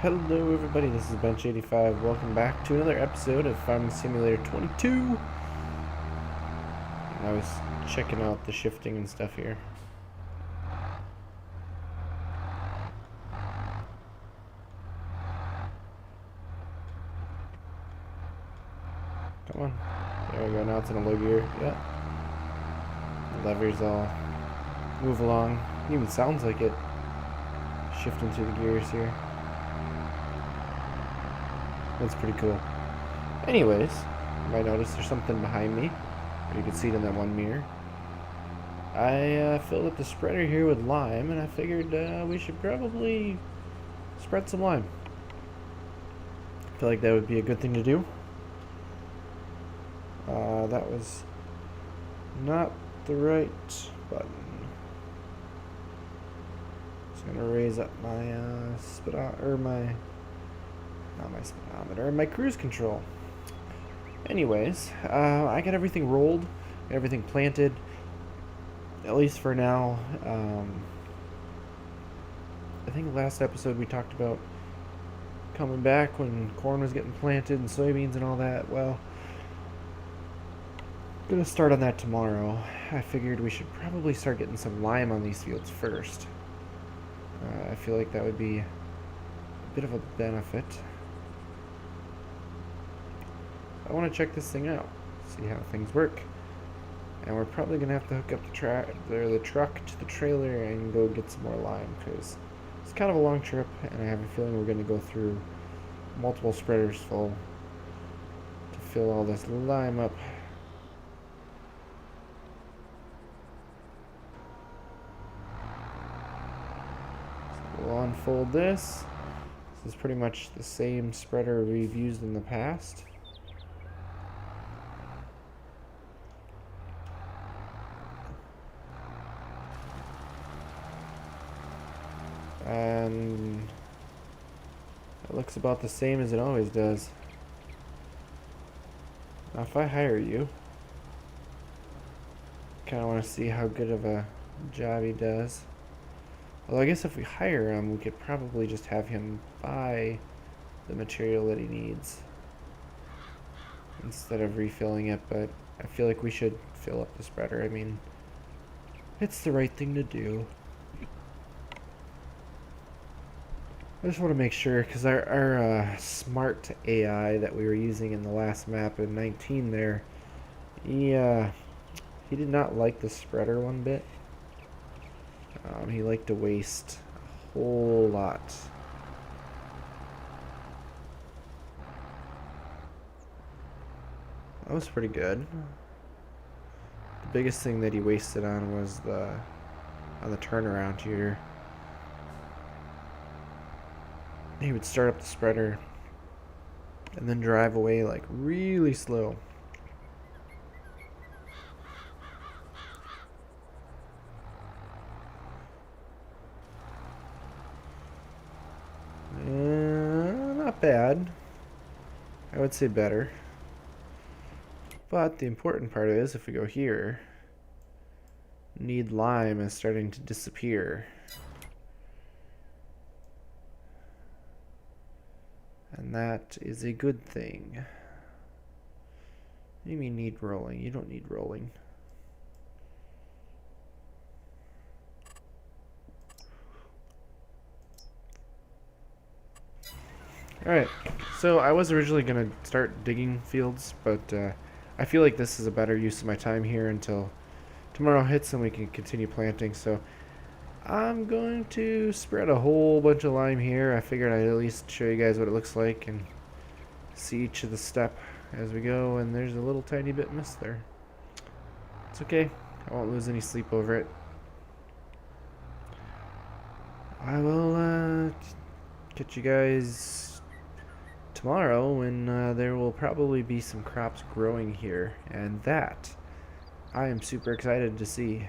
Hello everybody, this is Bench85. Welcome back to another episode of Farming Simulator 22. I was checking out the shifting and stuff here. Come on. There we go, now it's in a low gear. Yeah. The levers all move along. It even sounds like it shifting through the gears here. That's pretty cool. Anyways, you might notice there's something behind me. You can see it in that one mirror. I filled up the spreader here with lime, and I figured we should probably spread some lime. I feel like that would be a good thing to do. That was not the right button. Just gonna raise up my speedometer, my cruise control. Anyways, I got everything rolled, got everything planted, at least for now. I think last episode we talked about coming back when corn was getting planted and soybeans and all that. Well, I'm gonna start on that tomorrow. I figured we should probably start getting some lime on these fields first. I feel like that would be a bit of a benefit. I want to check this thing out, see how things work. And we're probably going to have to hook up the truck to the trailer and go get some more lime, because it's kind of a long trip, and I have a feeling we're going to go through multiple spreaders full to fill all this lime up. So we'll unfold this. This is pretty much the same spreader we've used in the past. And it looks about the same as it always does. Now if I hire you, kind of want to see how good of a job he does. Although I guess if we hire him, we could probably just have him buy the material that he needs instead of refilling it, but I feel like we should fill up the spreader. I mean, it's the right thing to do. I just want to make sure, because our smart AI that we were using in the last map in 19 there, he did not like the spreader one bit. He liked to waste a whole lot. That was pretty good. The biggest thing that he wasted on was on the turnaround here. He would start up the spreader and then drive away like really slow. Not bad. I would say better. But the important part is, if we go here, need lime is starting to disappear. And that is a good thing. What do you mean need rolling? You don't need rolling. Alright, so I was originally going to start digging fields, but I feel like this is a better use of my time here until tomorrow hits and we can continue planting. So I'm going to spread a whole bunch of lime here. I figured I'd at least show you guys what it looks like and see each of the step as we go, and there's a little tiny bit missed there. It's okay, I won't lose any sleep over it. I will catch you guys tomorrow when there will probably be some crops growing here, and that I am super excited to see,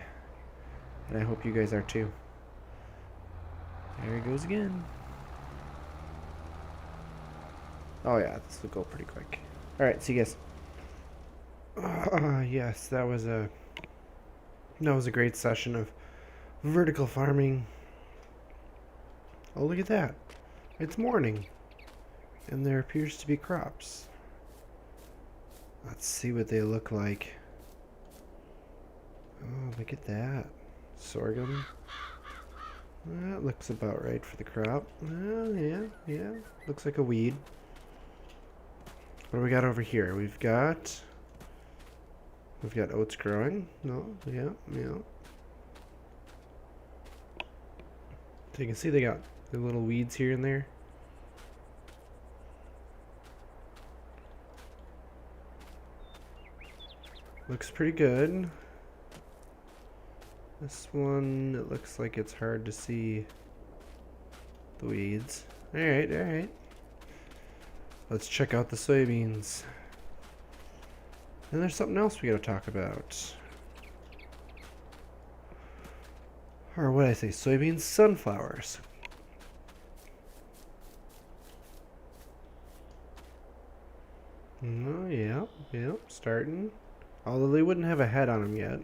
and I hope you guys are too. There he goes again. Oh yeah, this will go pretty quick. Alright, see you guys. Yes, that was a great session of vertical farming. Oh, look at that. It's morning, and there appears to be crops. Let's see what they look like. Oh, look at that. Sorghum. That looks about right for the crop. Oh, yeah. Looks like a weed. What do we got over here? We've got oats growing. No, yeah. So you can see they got the little weeds here and there. Looks pretty good. This one, it looks like it's hard to see the weeds. Alright. Let's check out the soybeans. And there's something else we gotta talk about. Or what did I say? Soybeans? Sunflowers. Oh, yeah. Starting. Although they wouldn't have a head on them yet.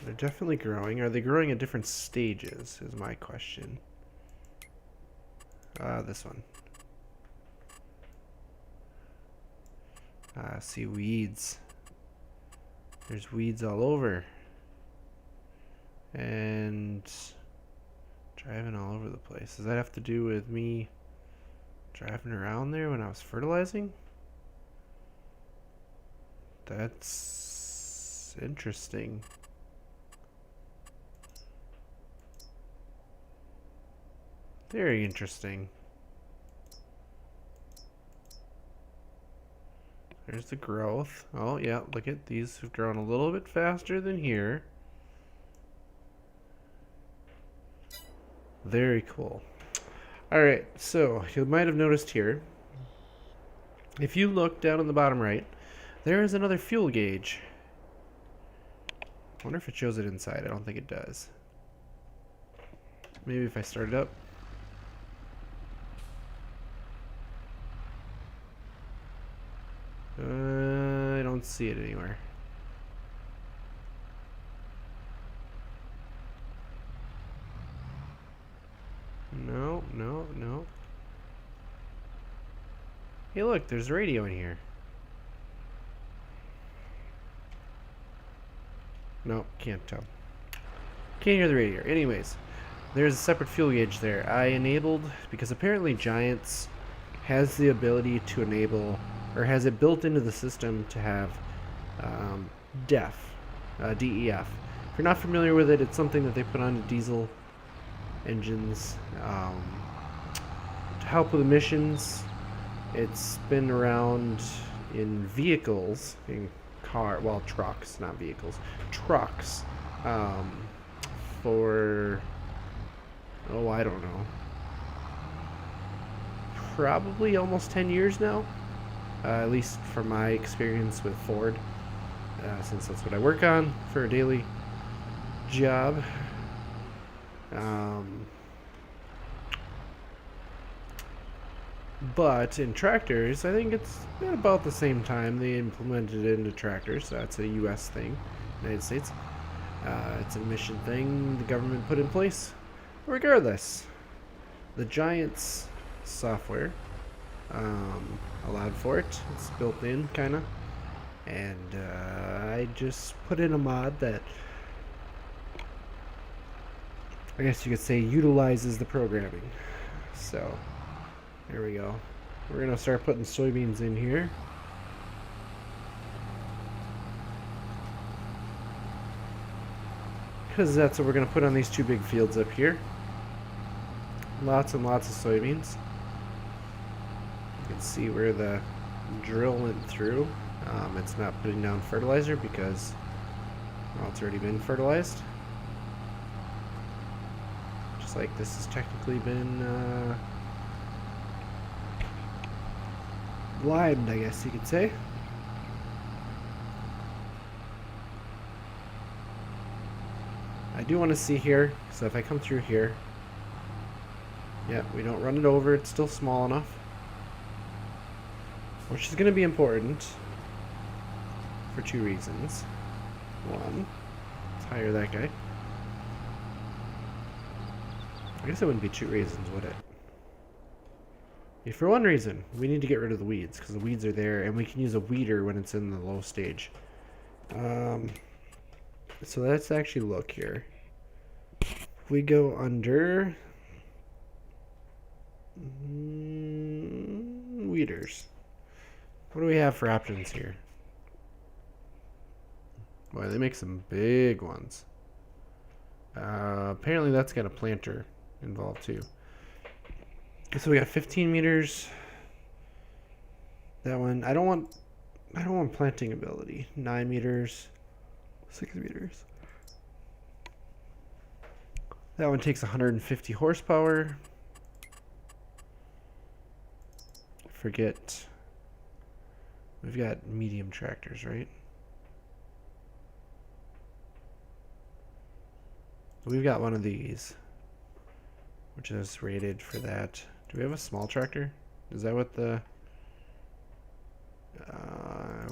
They're definitely growing. Are they growing at different stages is my question. This one. See weeds. There's weeds all over. And driving all over the place. Does that have to do with me driving around there when I was fertilizing? That's interesting. Very interesting. There's the growth. Oh, yeah, look at these have grown a little bit faster than here. Very cool. Alright, so you might have noticed here, if you look down on the bottom right, there is another fuel gauge. I wonder if it shows it inside. I don't think it does. Maybe if I start it up. I don't see it anywhere. No. Hey, look, there's a radio in here. No, can't tell. Can't hear the radio. Anyways, there's a separate fuel gauge there. I enabled, because apparently Giants has the ability to enable, or has it built into the system to have DEF, DEF. If you're not familiar with it, it's something that they put onto diesel engines to help with emissions. It's been around in vehicles, in trucks, not vehicles, trucks, for, I don't know, probably almost 10 years now, at least from my experience with Ford, since that's what I work on for a daily job. But in tractors, I think it's at about the same time they implemented it into tractors. That's a U.S. thing, United States. It's an emission thing the government put in place. Regardless, the Giants software allowed for it. It's built in, kind of. And I just put in a mod that, I guess you could say, utilizes the programming. So there we go. We're gonna start putting soybeans in here. Because that's what we're gonna put on these two big fields up here. Lots and lots of soybeans. You can see where the drill went through. It's not putting down fertilizer because, well, it's already been fertilized. Just like this has technically been limed, I guess you could say. I do want to see here, so if I come through here, yeah, we don't run it over, it's still small enough, which is going to be important for two reasons. One, let's hire that guy. I guess it wouldn't be 2 raisins, would it? Yeah, for one reason, we need to get rid of the weeds, because the weeds are there, and we can use a weeder when it's in the low stage. So let's actually look here. If we go under weeders, what do we have for options here? Boy, they make some big ones. Apparently that's got a planter involved too. So we got 15 meters. That one, I don't want planting ability. 9 meters, 6 meters. That one takes 150 horsepower. Forget. We've got medium tractors, right? We've got one of these, which is rated for that. Do we have a small tractor? Is that what the...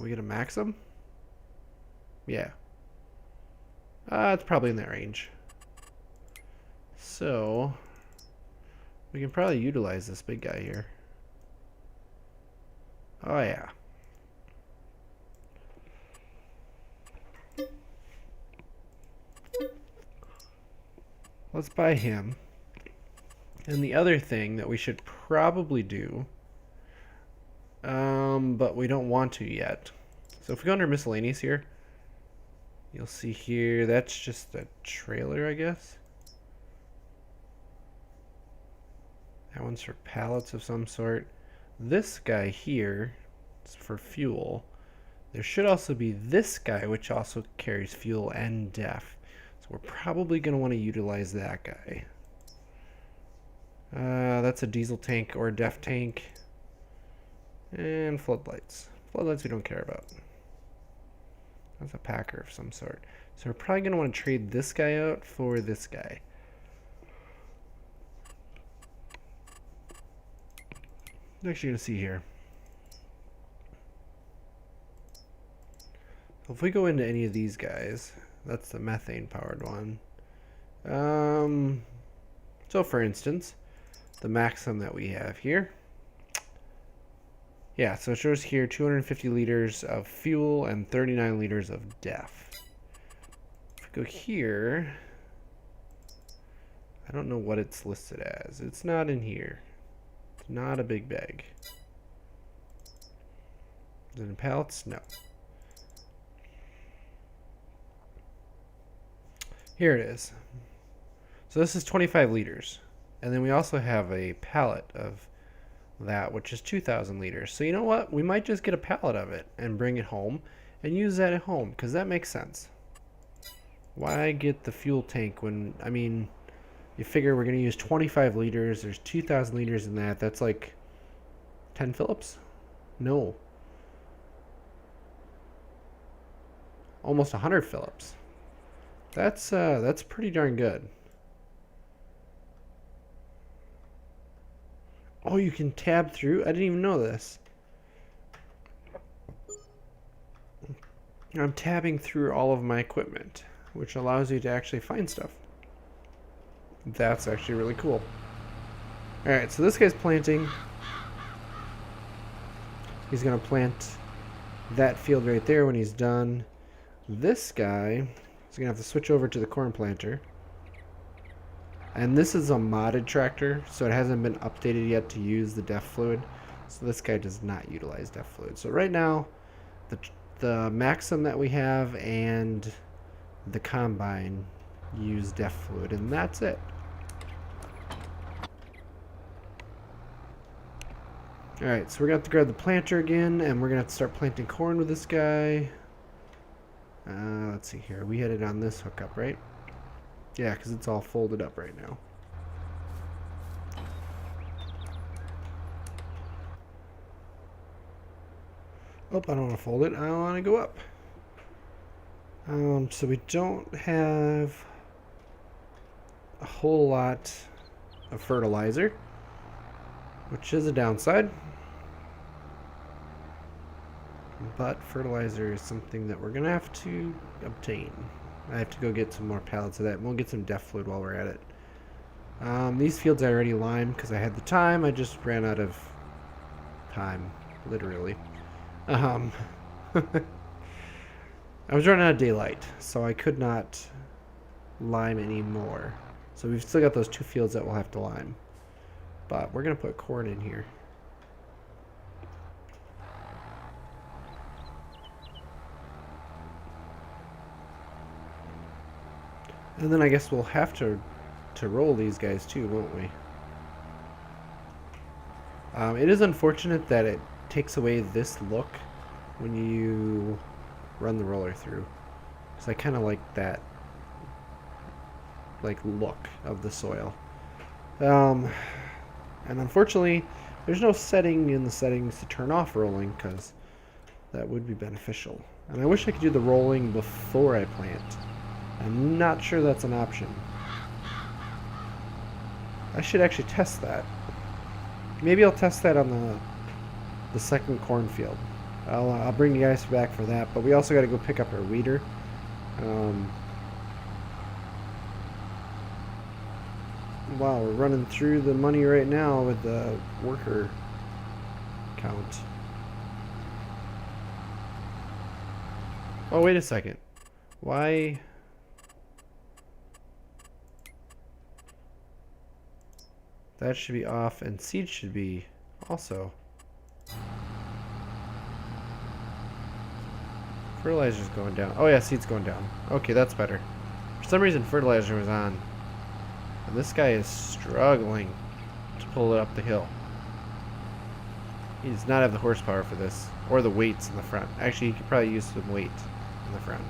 we get a Maxim? Yeah. It's probably in that range. So, we can probably utilize this big guy here. Oh yeah. Let's buy him. And the other thing that we should probably do, but we don't want to yet. So if we go under miscellaneous here, you'll see here, that's just a trailer, I guess. That one's for pallets of some sort. This guy here is for fuel. There should also be this guy, which also carries fuel and def. So we're probably going to want to utilize that guy. That's a diesel tank or a def tank. And floodlights. Floodlights we don't care about. That's a packer of some sort. So we're probably going to want to trade this guy out for this guy. I'm actually going to see here. If we go into any of these guys, that's the methane powered one. So for instance, the Maxim that we have here. Yeah, so it shows here 250 liters of fuel and 39 liters of def. If we go here, I don't know what it's listed as. It's not in here. It's not a big bag. Is it in pallets? No. Here it is. So this is 25 liters. And then we also have a pallet of that, which is 2,000 liters. So you know what? We might just get a pallet of it and bring it home and use that at home, because that makes sense. Why get the fuel tank when, I mean, you figure we're going to use 25 liters. There's 2,000 liters in that. That's like 10 Phillips? No. Almost 100 Phillips. That's pretty darn good. Oh, you can tab through? I didn't even know this. I'm tabbing through all of my equipment, which allows you to actually find stuff. That's actually really cool. Alright, so this guy's planting. He's going to plant that field right there when he's done. This guy is going to have to switch over to the corn planter. And this is a modded tractor, so it hasn't been updated yet to use the def fluid. So this guy does not utilize def fluid. So right now, the Maxim that we have and the combine use def fluid, and that's it. Alright, so we're going to have to grab the planter again, and we're going to have to start planting corn with this guy. Let's see here. We had it on this hookup, right? Yeah, because it's all folded up right now. Oh, I don't want to fold it. I want to go up. So we don't have a whole lot of fertilizer, which is a downside. But fertilizer is something that we're going to have to obtain. I have to go get some more pallets of that, and we'll get some def fluid while we're at it. These fields I already limed because I had the time. I just ran out of time, literally. Um, I was running out of daylight, so I could not lime anymore. So we've still got those 2 fields that we'll have to lime. But we're going to put corn in here. And then I guess we'll have to roll these guys too, won't we? It is unfortunate that it takes away this look when you run the roller through. Because I kind of like that look of the soil. And unfortunately, there's no setting in the settings to turn off rolling because that would be beneficial. And I wish I could do the rolling before I plant. I'm not sure that's an option. I should actually test that. Maybe I'll test that on the second cornfield. I'll bring you guys back for that, but we also got to go pick up our weeder. Wow, we're running through the money right now with the worker count. Oh, wait a second. Why? That should be off, and seed should be also. Fertilizer's going down. Oh yeah, seed's going down. Okay, that's better. For some reason, fertilizer was on. And this guy is struggling to pull it up the hill. He does not have the horsepower for this, or the weights in the front. Actually, he could probably use some weight in the front.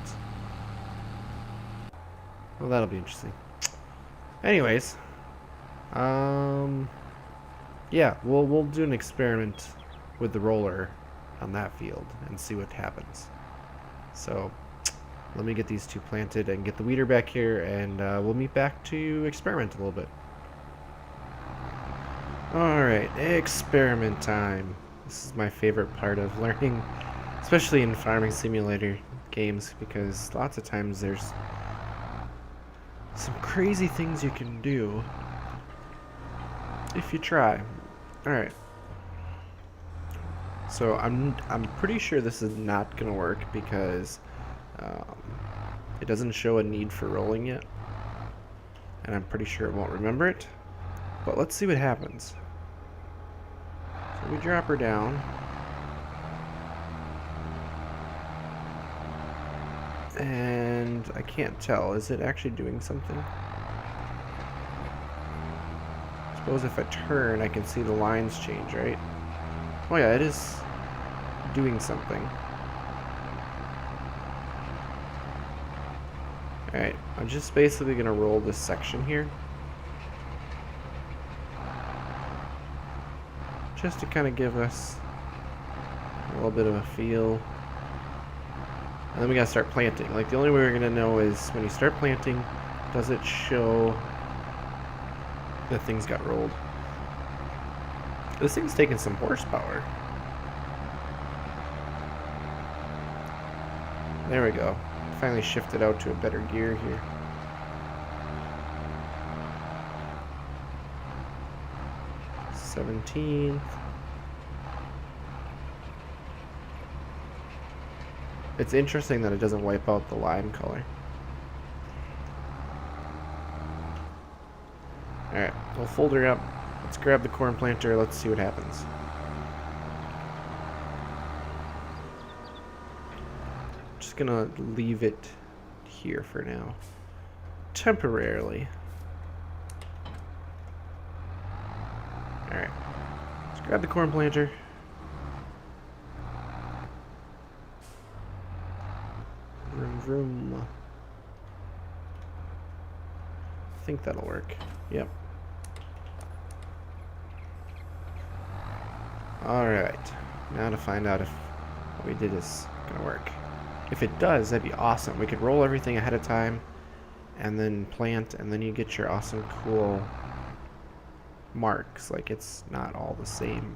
Well, that'll be interesting. Anyways, yeah, we'll do an experiment with the roller on that field and see what happens. So let me get these 2 planted and get the weeder back here, and we'll meet back to experiment a little bit. Alright, experiment time. This is my favorite part of learning, especially in Farming Simulator games, because lots of times there's some crazy things you can do if you try. Alright. So I'm pretty sure this is not gonna work because it doesn't show a need for rolling yet, and I'm pretty sure it won't remember it. But let's see what happens. So we drop her down. And I can't tell. Is it actually doing something? I suppose if I turn, I can see the lines change, right? Oh yeah, it is doing something. Alright, I'm just basically going to roll this section here. Just to kind of give us a little bit of a feel. And then we gotta start planting. Like, the only way we're gonna know is when you start planting, does it show that things got rolled? This thing's taking some horsepower. There we go. Finally shifted out to a better gear here. $17. It's interesting that it doesn't wipe out the lime color. Alright, we'll fold her up. Let's grab the corn planter. Let's see what happens. Just gonna leave it here for now. Temporarily. Alright. Let's grab the corn planter. Vroom. I think that'll work. Yep. Alright. Now to find out if what we did is gonna work. If it does, that'd be awesome. We could roll everything ahead of time and then plant, and then you get your awesome cool marks. Like, it's not all the same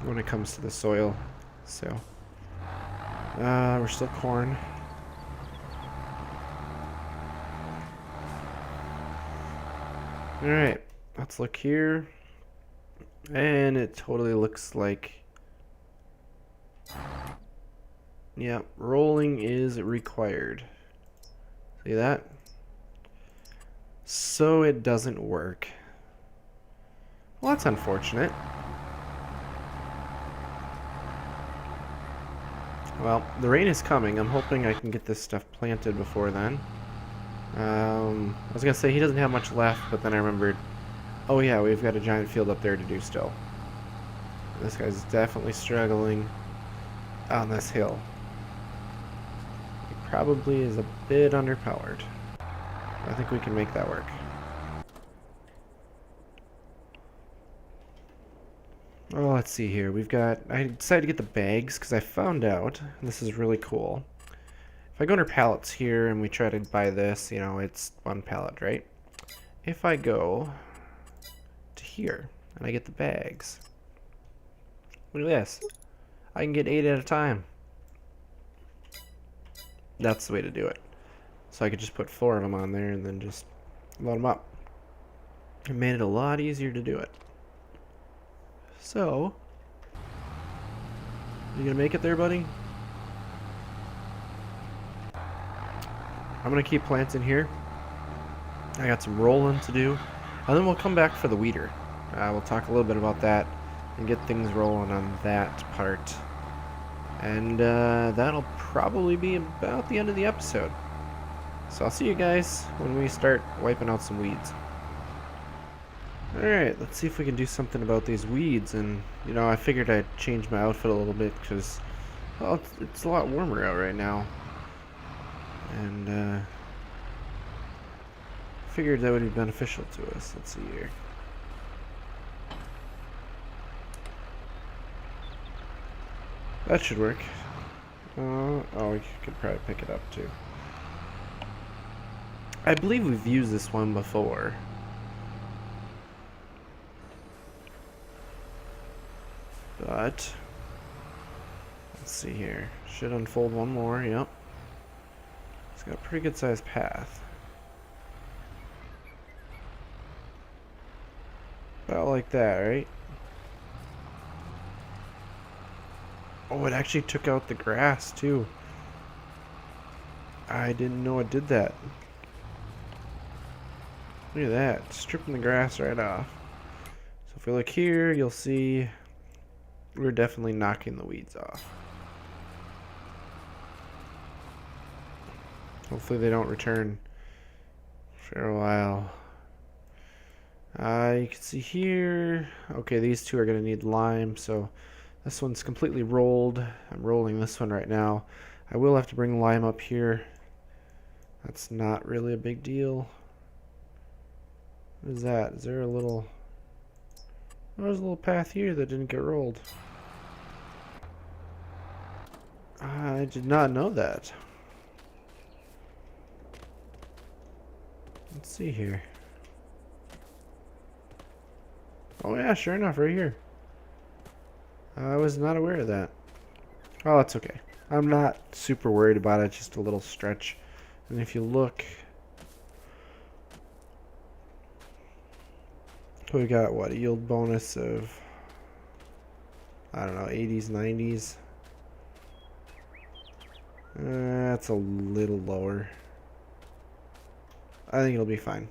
when it comes to the soil. So we're still corn. Alright, let's look here. And it totally looks like... yeah, rolling is required. See that? So it doesn't work. Well, that's unfortunate. Well, the rain is coming. I'm hoping I can get this stuff planted before then. I was gonna say he doesn't have much left, but then I remembered, oh yeah, we've got a giant field up there to do still. This guy's definitely struggling on this hill. He probably is a bit underpowered. I think we can make that work. Oh, let's see here. I decided to get the bags because I found out, and this is really cool. If I go under pallets here and we try to buy this, you know, it's one pallet, right? If I go to here and I get the bags, look at this. I can get 8 at a time. That's the way to do it. So I could just put 4 of them on there and then just load them up. It made it a lot easier to do it. So, you gonna make it there, buddy? I'm gonna keep planting here. I got some rolling to do, and then we'll come back for the weeder. We'll talk a little bit about that and get things rolling on that part. And that'll probably be about the end of the episode. So I'll see you guys when we start wiping out some weeds. Alright, let's see if we can do something about these weeds. And, you know, I figured I'd change my outfit a little bit because, well, it's a lot warmer out right now. And, figured that would be beneficial to us. Let's see here. That should work. Oh, we could probably pick it up too. I believe we've used this one before. But, let's see here. Should unfold one more, yep. It's got a pretty good sized path. About like that, right? Oh, it actually took out the grass too. I didn't know it did that. Look at that, stripping the grass right off. So if we look here, you'll see we're definitely knocking the weeds off. Hopefully they don't return for a while. You can see here, okay, these two are going to need lime, so this one's completely rolled. I'm rolling this one right now. I will have to bring lime up here. That's not really a big deal. What is that? Is there a little... oh, there's a little path here that didn't get rolled. I did not know that. Let's see here. Oh yeah, sure enough, right here. I was not aware of that. Oh, that's okay. I'm not super worried about it, just a little stretch. And if you look, we got what, a yield bonus of, I don't know, 80s, 90s. That's a little lower. I think it'll be fine.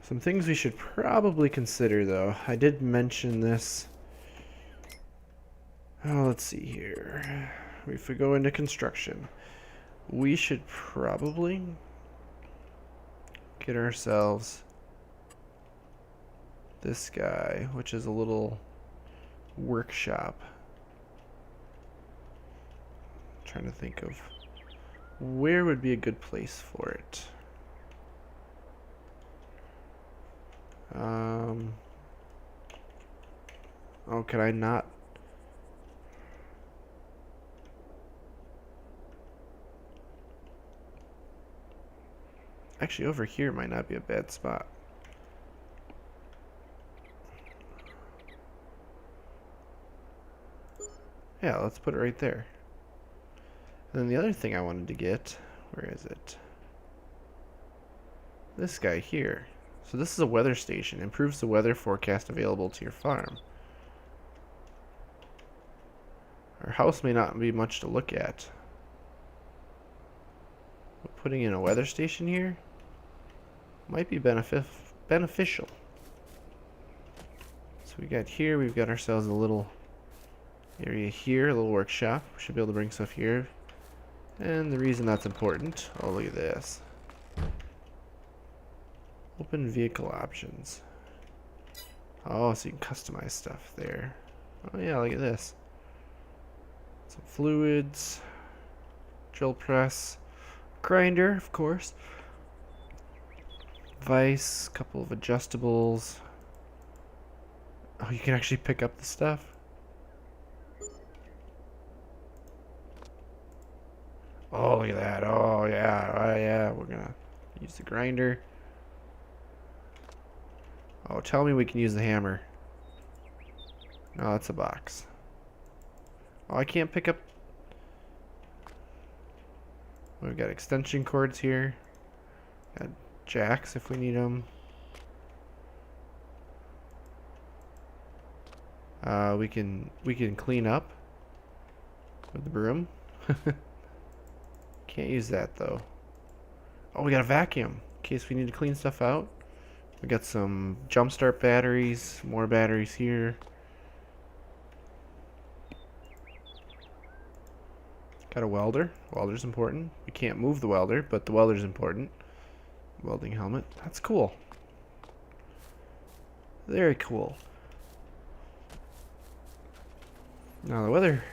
Some things we should probably consider, though. I did mention this. Oh, let's see here. If we go into construction, we should probably get ourselves this guy, which is a little workshop. I'm trying to think of where would be a good place for it. Oh, could I not? Actually, over here might not be a bad spot. Yeah, let's put it right there. And then the other thing I wanted to get, where is it? This guy here. So this is a weather station. Improves the weather forecast available to your farm. Our house may not be much to look at. But putting in a weather station here might be beneficial. So we got here, we've got ourselves a little area here, a little workshop. We should be able to bring stuff here. And the reason that's important, oh look at this. Open vehicle options. Oh, so you can customize stuff there. Oh yeah, look at this. Some fluids, drill press, grinder, of course. Vise, couple of adjustables. Oh, you can actually pick up the stuff. Oh, look at that. Oh, yeah. Oh, yeah. We're gonna use the grinder. Oh, tell me we can use the hammer. No, that's a box. Oh, I can't pick up. We've got extension cords here. Got jacks if we need them. We can clean up with the broom. Can't use that though. Oh, we got a vacuum in case we need to clean stuff out. We got some jump start batteries, more batteries here. Got a welder. Welder's important. We can't move the welder, but the welder's important. Welding helmet. That's cool. Very cool. Now the weather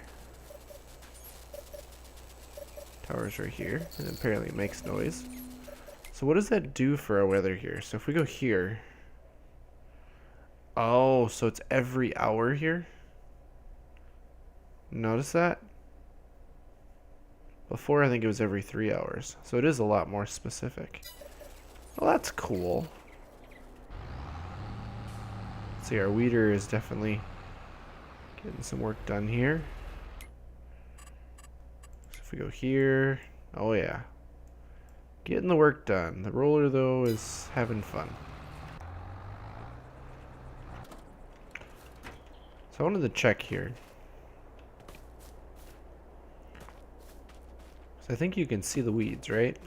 tower's right here, and apparently it makes noise. So what does that do for our weather here? So if we go here. Oh, so it's every hour here? Notice that? Before I think it was every 3 hours. So it is a lot more specific. Well, that's cool. Let's see, our weeder is definitely getting some work done here. So if we go here, oh yeah. Getting the work done. The roller though is having fun. So I wanted to check here. So I think you can see the weeds, right?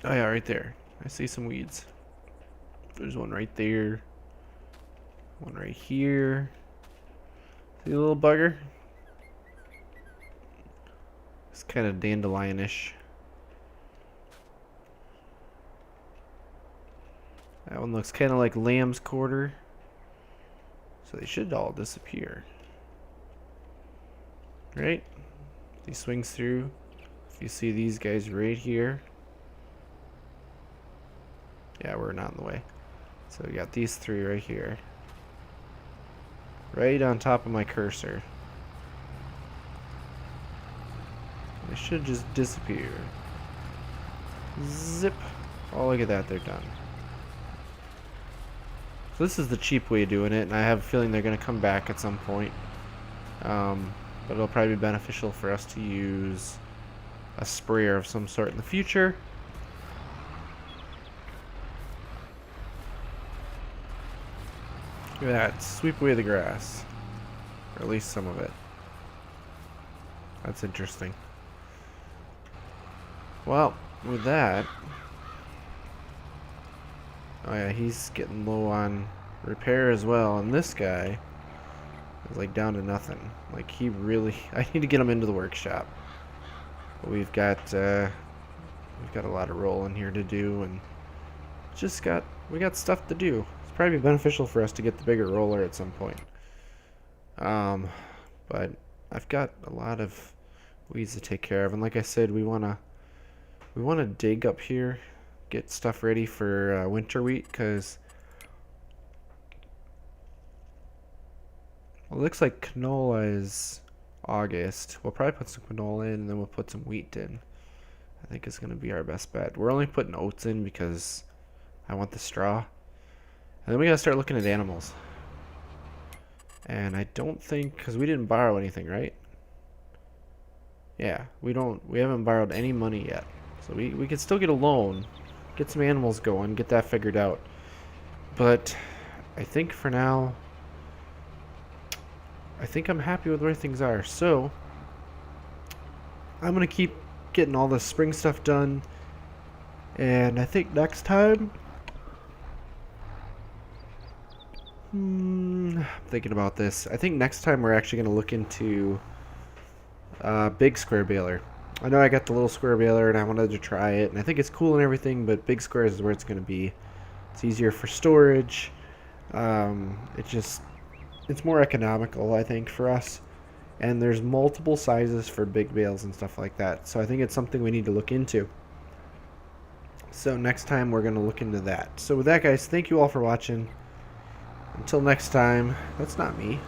Oh yeah, right there. I see some weeds. There's one right there. One right here. See the little bugger? It's kind of dandelionish. That one looks kind of like lamb's quarter. So they should all disappear. Right? He swings through. If you see these guys right here. Yeah, we're not in the way. So we got these three right here. Right on top of my cursor. They should just disappear. Zip. Oh, look at that. They're done. So this is the cheap way of doing it, and I have a feeling they're going to come back at some point. But it'll probably be beneficial for us to use a sprayer of some sort in the future. Look at that. Sweep away the grass. Or at least some of it. That's interesting. Well, with that... Oh yeah, he's getting low on repair as well. And this guy is like down to nothing. Like he really... I need to get him into the workshop. But we've got a lot of rolling here to do. And we got stuff to do. Probably beneficial for us to get the bigger roller at some point. But I've got a lot of weeds to take care of, and like I said, we wanna dig up here, get stuff ready for winter wheat, because it looks like canola is August. We'll probably put some canola in, and then we'll put some wheat in. I think it's gonna be our best bet. We're only putting oats in because I want the straw. And then we gotta start looking at animals. And I don't think, because we didn't borrow anything, right? Yeah, we haven't borrowed any money yet. So we could still get a loan, get some animals going, get that figured out. But I think for now, I think I'm happy with where things are. So I'm gonna keep getting all the spring stuff done. And I think next time, I'm thinking about this. I think next time we're actually gonna look into big square baler. I know I got the little square baler and I wanted to try it, and I think it's cool and everything, but big squares is where it's going to be. It's easier for storage. It's more economical, I think, for us. And there's multiple sizes for big bales and stuff like that. So I think it's something we need to look into. So next time we're going to look into that. So with that, guys, thank you all for watching. Until next time, that's not me.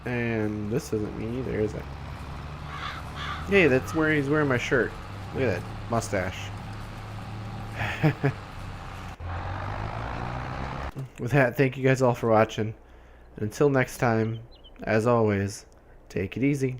And this isn't me either, is it? Hey, that's where he's wearing my shirt. Look at that mustache. With that, thank you guys all for watching. And until next time, as always, take it easy.